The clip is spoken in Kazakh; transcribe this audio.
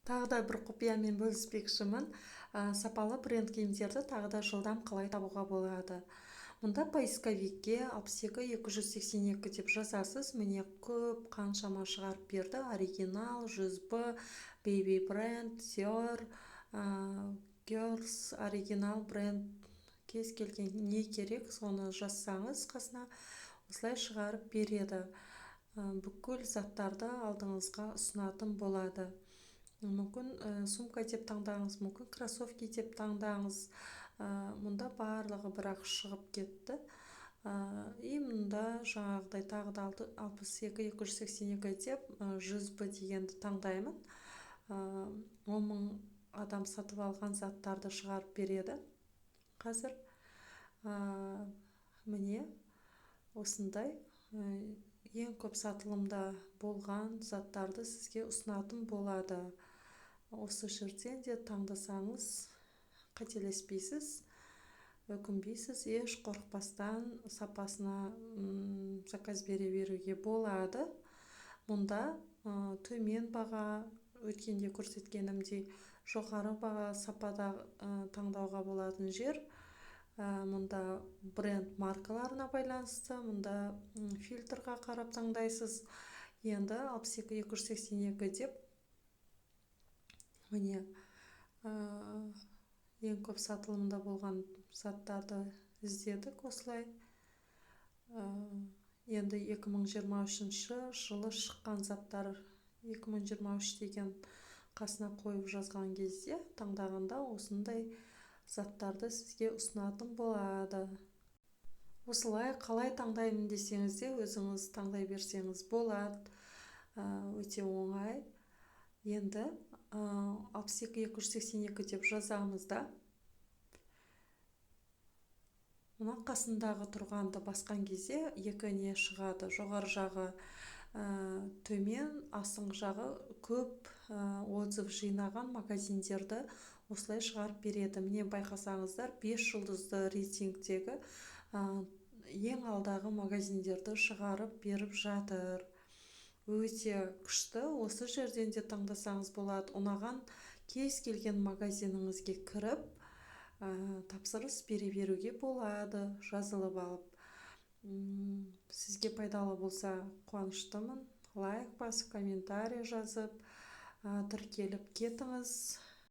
Тағы да бір құпиямен бөліспекшімін. Сапалы бренд киімдерді тағы да жылдам қалай табуға болады. Мұнда поисковикке 62-282 деп жазасыз. Міне көп қаншама шығарып берді. Оригинал, 100B, Baby бренд, Dior, Girls, оригинал бренд. Кез келген не керек, соны жазсаңыз қасына осылай шығарып береді. Бүкіл заттарды алдыңызға ұсынатын болады. Мүмкін сумка деп таңдаңыз, мүмкін кроссовки деп таңдаңыз. Мұнда барлығы бірақ шығып кетті. И мұнда жаңағыдай тағы да 62-282 деп 100B дегенді таңдаймын. 10.000 адам сатып алған заттарды шығарып береді. Қазір міне осындай ең көп сатылымда болған заттарды сізге ұсынатын болады. Осы жерден де таңдасаңыз қателеспейсіз, өкінбейсіз, еш қорықпастан сапасына заказ бере беруге болады. Мұнда төмен баға, өткенде көрсеткенімдей жоғары баға сапада таңдауға болатын жер. Мұнда бренд маркаларына байланысты, мұнда фильтрға қарап таңдайсыз. Енді 62-282 деп міне ең көп сатылымда болған заттарды іздедік осылай. Енді 2023 жылы шыққан заттар, 2023 деген қасына қойып жазған кезде таңдағанда осындай заттарды сізге ұсынатын болады. Осылай қалай таңдаймын десеңіз де өзіңіз таңдай берсеңіз болады. Өте оңай. Енді 62-282 деп жазамыз да. Мұна қасындағы тұрғанды басқан кезде екі не шығады. Жоғары жағы төмен, астыңғы жағы көп отзыв жинаған магазиндерді осылай шығарып береді. Міне байқасаңыздар, 5 жұлдызды рейтингтегі ең алдағы магазиндерді шығарып беріп жатыр. Өте күшті. Осы жерден де таңдасаңыз болады. Ұнаған кез келген магазиніңізге кіріп, тапсырыс бере беруге болады, жазылып алып. Сізге пайдалы болса қуаныштымын. Лайк басып, комментарий жазып, тіркеліп кетіңіз.